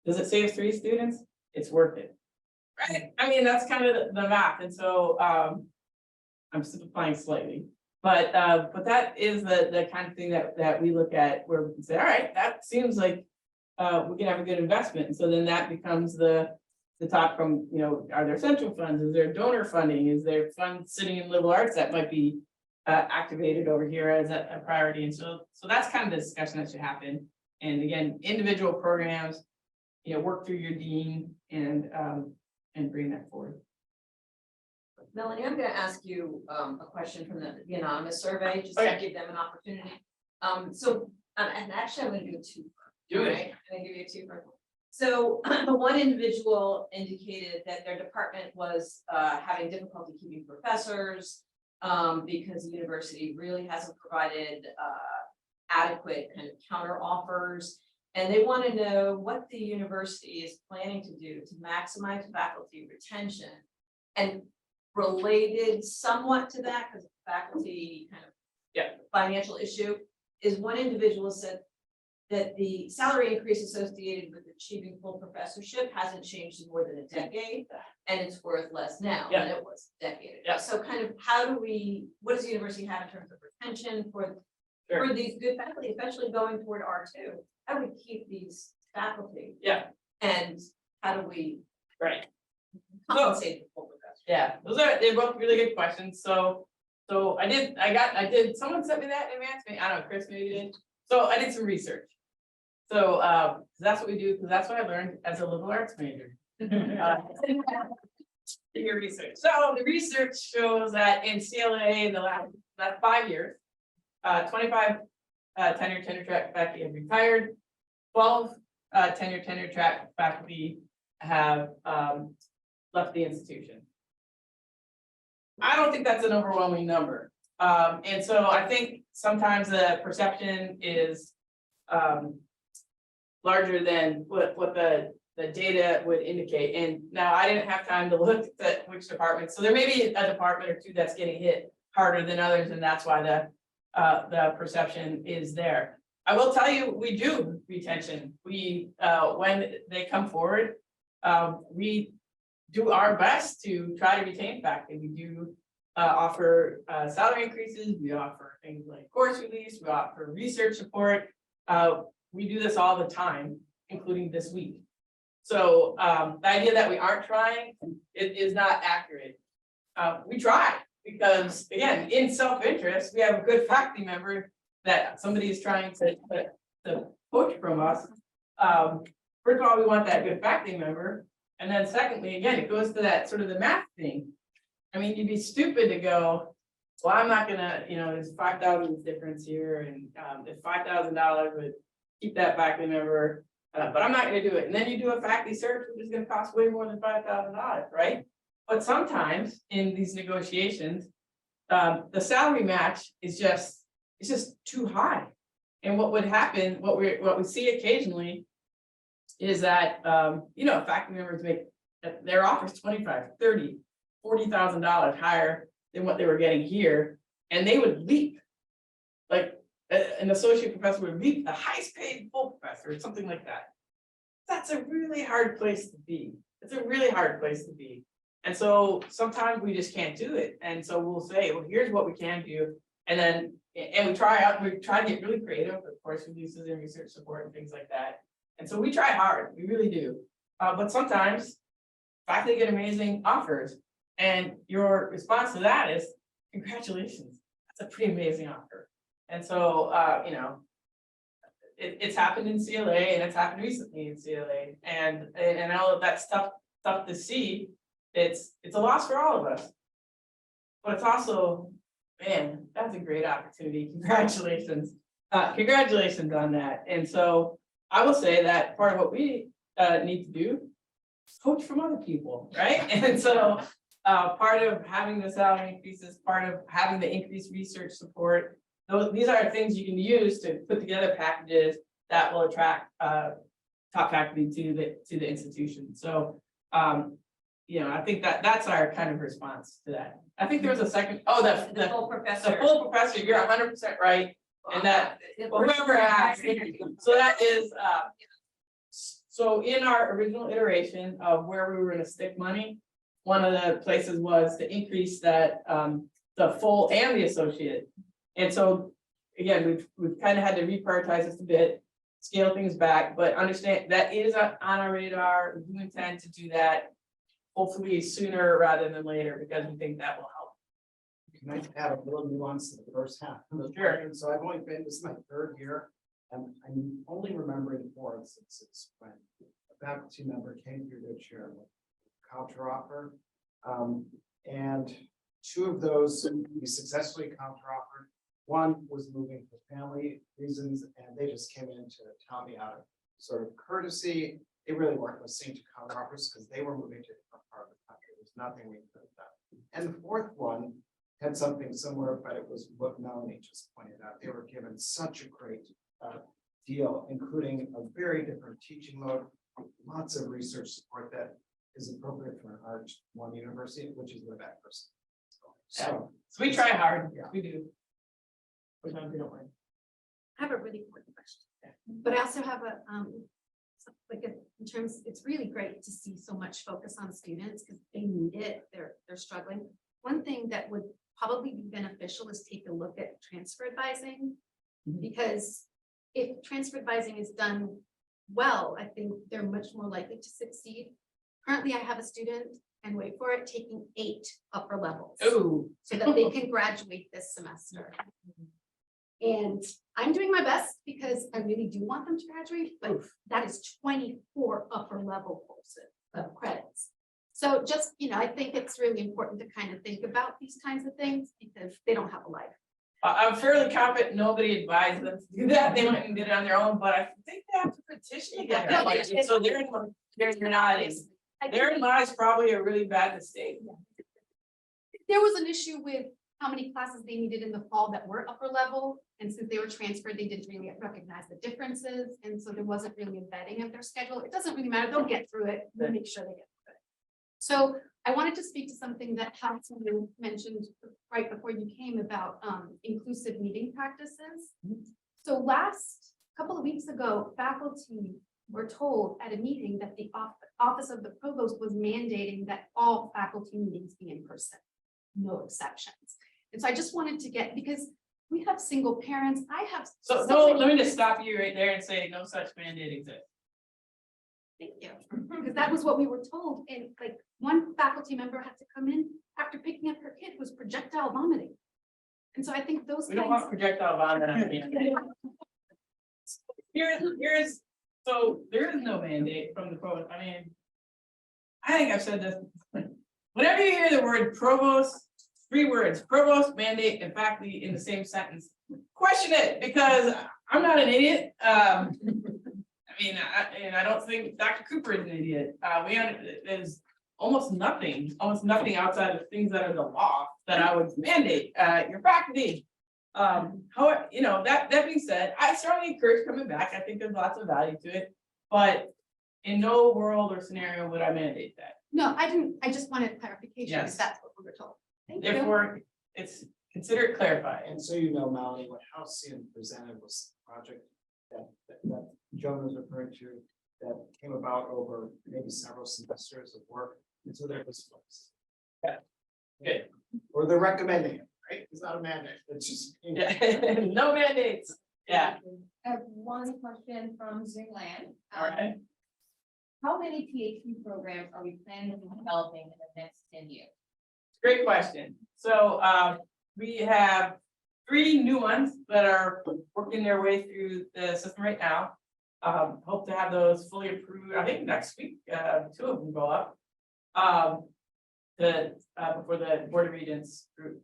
Does it save 3 students? It's worth it, right? I mean, that's kind of the math, and so I'm simplifying slightly, but that is the kind of thing that we look at where we can say, all right, that seems like we can have a good investment, and so then that becomes the talk from are there central funds? Is there donor funding? Is there funds sitting in liberal arts that might be activated over here as a priority? And so that's kind of the discussion that should happen. And again, individual programs, work through your dean and bring that forward. Melanie, I'm gonna ask you a question from the anonymous survey, just to give them an opportunity. And actually I'm gonna do a 2. Do it. Right? I'm gonna give you a 2 for. So one individual indicated that their department was having difficulty keeping professors because the university really hasn't provided adequate kind of counter offers. And they want to know what the university is planning to do to maximize faculty retention. And related somewhat to that, because faculty kind of financial issue, is one individual said that the salary increase associated with achieving full professorship hasn't changed in more than a decade, and it's worth less now than it was a decade ago. Yeah. So kind of how do we, what does the university have in terms of retention for these good faculty, especially going toward R2? How do we keep these faculty? Yeah. And how do we Right. compensate the full professor? Yeah, they're both really good questions, so I did, someone sent me that in advance, I don't know, Chris maybe did, so I did some research. So, that's what we do, because that's what I learned as a liberal arts major. Your research, so the research shows that in CLA in the last 5 years, 25 tenure track faculty have retired, 12 tenure track faculty have left the institution. I don't think that's an overwhelming number. And so I think sometimes the perception is larger than what the data would indicate. And now I didn't have time to look at which department. So there may be a department or two that's getting hit harder than others, and that's why the perception is there. I will tell you, we do retention. We when they come forward, we do our best to try to retain faculty. We do offer salary increases, we offer things like course release, we offer research support. We do this all the time, including this week. So the idea that we aren't trying, it is not accurate. We try, because again, in self-interest, we have a good faculty member that somebody is trying to poach from us. First of all, we want that good faculty member. And then secondly, again, it goes to that sort of the math thing. I mean, you'd be stupid to go, well, I'm not gonna, there's 5,000 difference here, and if $5,000 would keep that faculty member, but I'm not gonna do it. And then you do a faculty search, which is gonna cost way more than $5,000, right? But sometimes in these negotiations, the salary match is just, it's just too high. And what would happen, what we see occasionally is that, faculty members make their offers $25,000, $30,000, $40,000 higher than what they were getting here, and they would leap. Like an associate professor would leap the highest paid full professor or something like that. That's a really hard place to be. It's a really hard place to be. And so sometimes we just can't do it. And so we'll say, well, here's what we can do. And then, we try to get really creative, of course, releases and research support and things like that. And so we try hard, we really do. But sometimes faculty get amazing offers, and your response to that is, congratulations, that's a pretty amazing offer. And so, it's happened in CLA, and it's happened recently in CLA. And I know that's tough to see. It's a loss for all of us. But it's also, man, that's a great opportunity. Congratulations. Congratulations on that. And so I will say that part of what we need to do is coach from other people, right? And so part of having the salary increases, part of having the increased research support, these are things you can use to put together packages that will attract top faculty to the institution. So I think that's our kind of response to that. I think there was a second, The full professor. the full professor, you're 100% right. And that, whoever asked, so that is, so in our original iteration of where we were gonna stick money, one of the places was to increase that, the full and the associate. And so, again, we've kind of had to reprioritize this a bit, scale things back, but understand that is on our radar. We do intend to do that hopefully sooner rather than later, because we think that will help. Can I add a little nuance to the first half? Sure. So I've only been, this is my 3rd year, and I'm only remembering 4 instances when a faculty member came through their chair with a counter offer. And 2 of those we successfully counter offered. One was moving for family reasons, and they just came in to tell me out of sort of courtesy. They really weren't listening to counter offers because they were moving to a different part of the country. There's nothing we could have done. And the 4th one had something similar, but it was what Melanie just pointed out. They were given such a great deal, including a very different teaching load, lots of research support that is appropriate for an Arch 1 university, which is where that person is going. So So we try hard, Yeah. we do. Sometimes we don't win. I have a really quick question. But I also have in terms, it's really great to see so much focus on students because they need it, they're struggling. One thing that would probably be beneficial is take a look at transfer advising. Because if transfer advising is done well, I think they're much more likely to succeed. Currently, I have a student, and wait for it, taking 8 upper levels. Oh, So that they can graduate this semester. And I'm doing my best because I really do want them to graduate, but that is 24 upper level courses of credits. So just, I think it's really important to kind of think about these kinds of things because they don't have a life. I'm fairly confident nobody advised them to do that. They went and did it on their own, but I think they have to petition to get that license. So therein lies probably a really bad mistake. There was an issue with how many classes they needed in the fall that were upper level. And since they were transferred, they didn't really recognize the differences. And so there wasn't really a vetting of their schedule. It doesn't really matter. They'll get through it. We'll make sure they get through it. So I wanted to speak to something that Councilman mentioned right before you came about inclusive meeting practices. So last couple of weeks ago, faculty were told at a meeting that the office of the provost was mandating that all faculty meetings be in person, no exceptions. And so I just wanted to get, because we have single parents, I have. So let me just stop you right there and say no such mandate exists. Thank you, because that was what we were told, and like one faculty member had to come in after picking up her kid who was projectile vomiting. And so I think those We don't want projectile vomiting. So there is no mandate from the provost. I mean, I think I've said this. Whenever you hear the word provost, 3 words, provost, mandate, and faculty in the same sentence, question it, because I'm not an idiot. I I don't think Dr. Cooper is an idiot. There's almost nothing outside of things that are the law that I would mandate your faculty. That being said, I strongly encourage coming back. I think there's lots of value to it, but in no world or scenario would I mandate that. No, I didn't. I just wanted clarification Yes. because that's what we were told. Thank you. Therefore, it's considered clarified. And so you know, Melanie, what Halcyon presented was a project that Joan was referring to that came about over maybe several semesters of work. And so there was folks. Yeah. Good. Or they're recommending it, right? It's not a mandate. It's just. Yeah. No mandates. Yeah. I have one question from Zoom land. All right. How many PhD programs are we planning on developing in the next 10 years? Great question. So we have 3 new ones that are working their way through the system right now. Hope to have those fully approved, I think next week, 2 of them go up. Before the Board of Regents group.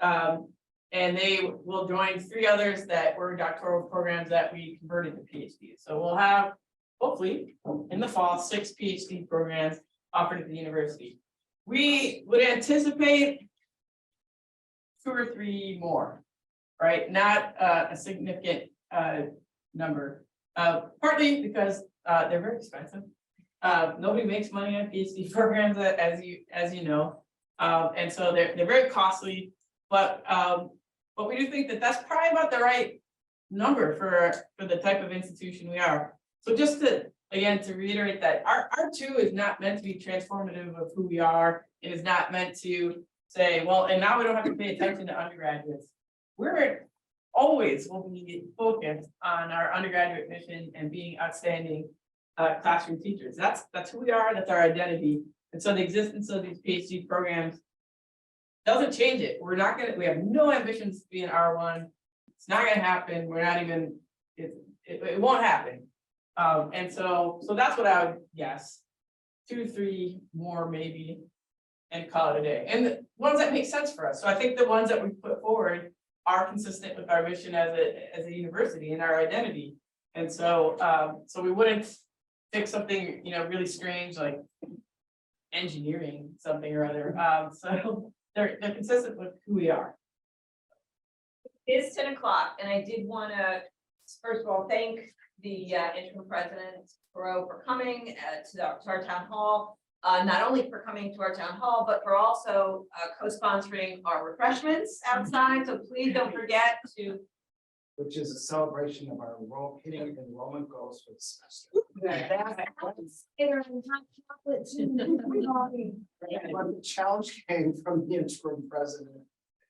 And they will join 3 others that were doctoral programs that we converted to PhD. So we'll have, hopefully, in the fall, 6 PhD programs offered at the university. We would anticipate 2 or 3 more, right? Not a significant number. Partly because they're very expensive. Nobody makes money on PhD programs, as you know, and so they're very costly. But we do think that that's probably about the right number for the type of institution we are. So just to reiterate that our 2 is not meant to be transformative of who we are. It is not meant to say, well, and now we don't have to pay attention to undergraduates. We're always will be focused on our undergraduate mission and being outstanding classroom teachers. That's who we are. That's our identity. And so the existence of these PhD programs doesn't change it. We have no ambitions to be an R1. It's not going to happen. We're not even. It won't happen. And so that's what I would guess. 2, 3 more maybe, and call it a day. And the ones that make sense for us. So I think the ones that we put forward are consistent with our mission as a university and our identity. And so we wouldn't pick something, really strange like engineering something or other. So they're consistent with who we are. It is 10 o'clock, and I did want to, first of all, thank the interim president for coming to our town hall. Not only for coming to our town hall, but for also co-sponsoring our refreshments outside. So please don't forget to which is a celebration of our hitting enrollment goals for the semester. But the challenge came from the interim president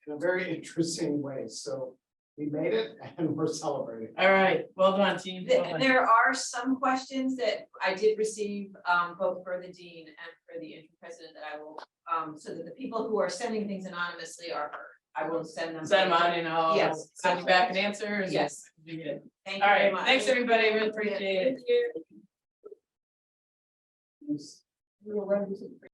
in a very interesting way, so we made it and we're celebrating. All right, well done, team. Well done. There are some questions that I did receive, both for the dean and for the interim president that I will, so that the people who are sending things anonymously are heard. I will send them. Send them on and I'll Yes. send you back an answer. and Yes. do it. Thank you All very right, much. thanks, everybody. Really appreciate it. Thank you.